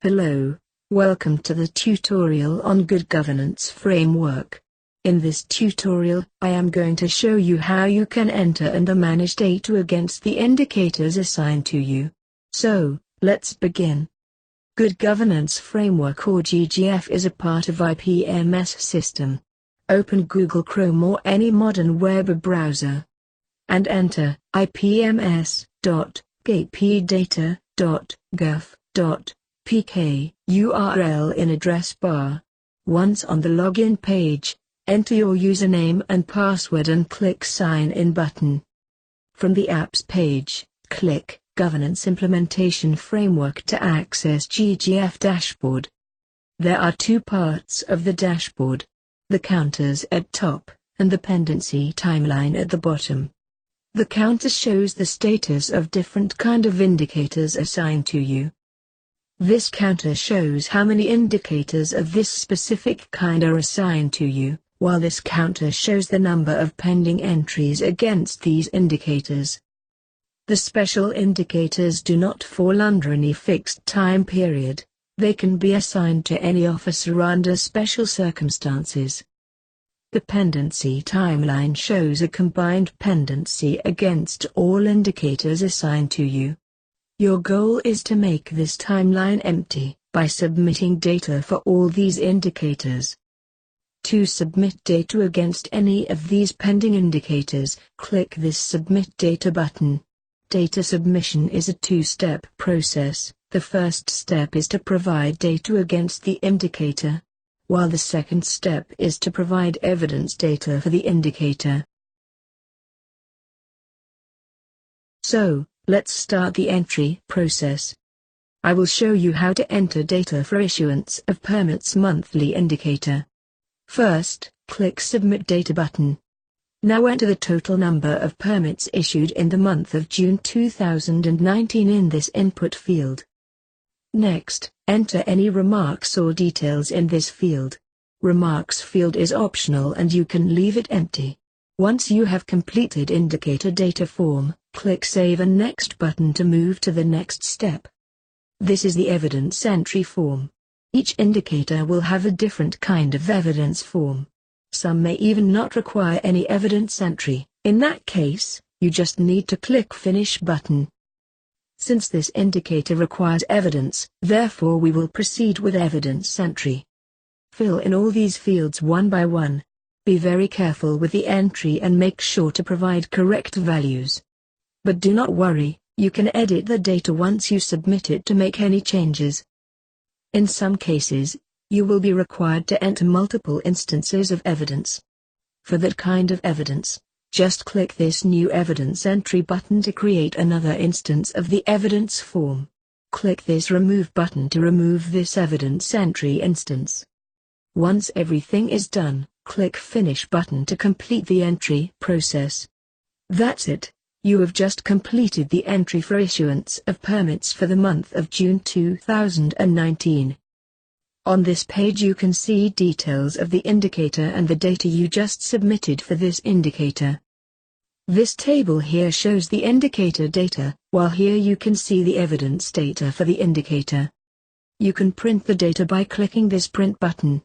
Hello, welcome to the tutorial on Good Governance Framework. In this tutorial, I am going to show you how you can enter and manage data against the indicators assigned to you. So, let's begin. Good Governance Framework or GGF is a part of IPMS system. Open Google Chrome or any modern web browser and enter ipms.gapdata.gov.pk URL in address bar. Once on the login page, enter your username and password and click Sign In button. From the Apps page, click Governance Implementation Framework to access GGF dashboard. There are two parts of the dashboard: the counters at top, and the pendency timeline at the bottom. The counter shows the status of different kind of indicators assigned to you. This counter shows how many indicators of this specific kind are assigned to you, while this counter shows the number of pending entries against these indicators. The special indicators do not fall under any fixed time period. They can be assigned to any officer under special circumstances. The pendency timeline shows a combined pendency against all indicators assigned to you. Your goal is to make this timeline empty by submitting data for all these indicators. To submit data against any of these pending indicators, click this Submit Data button. Data submission is a two-step process. The first step is to provide data against the indicator, while the second step is to provide evidence data for the indicator. So, let's start the entry process. I will show you how to enter data for issuance of permits monthly indicator. First, click Submit Data button. Now enter the total number of permits issued in the month of June 2019 in this input field. Next, enter any remarks or details in this field. Remarks field is optional and you can leave it empty. Once you have completed indicator data form, click Save and Next button to move to the next step. This is the evidence entry form. Each indicator will have a different kind of evidence form. Some may even not require any evidence entry. In that case, you just need to click Finish button. Since this indicator requires evidence, therefore we will proceed with evidence entry. Fill in all these fields one by one. Be very careful with the entry and make sure to provide correct values. But do not worry, you can edit the data once you submit it to make any changes. In some cases, you will be required to enter multiple instances of evidence. For that kind of evidence, just click this New Evidence Entry button to create another instance of the evidence form. Click this Remove button to remove this evidence entry instance. Once everything is done, click Finish button to complete the entry process. That's it, you have just completed the entry for issuance of permits for the month of June 2019. On this page you can see details of the indicator and the data you just submitted for this indicator. This table here shows the indicator data, while here you can see the evidence data for the indicator. You can print the data by clicking this Print button.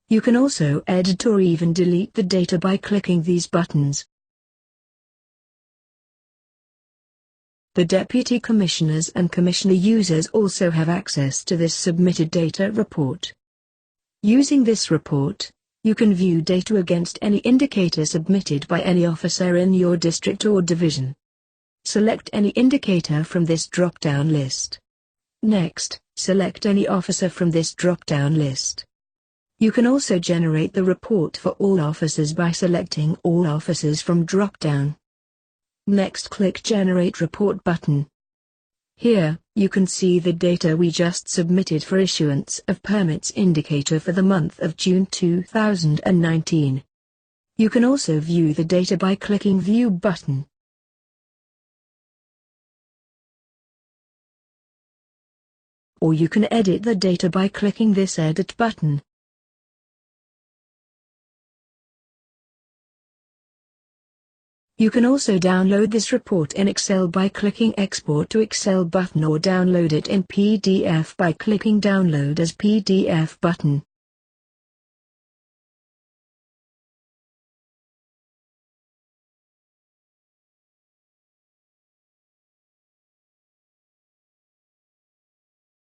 You can also edit or even delete the data by clicking these buttons. The Deputy Commissioners and Commissioner users also have access to this submitted data report. Using this report, you can view data against any indicator submitted by any officer in your district or division. Select any indicator from this drop-down list. Next, select any officer from this drop-down list. You can also generate the report for all officers by selecting All Officers from drop-down. Next, click Generate Report button. Here, you can see the data we just submitted for issuance of permits indicator for the month of June 2019. You can also view the data by clicking View button. Or you can edit the data by clicking this Edit button. You can also download this report in Excel by clicking Export to Excel button or download it in PDF by clicking Download as PDF button.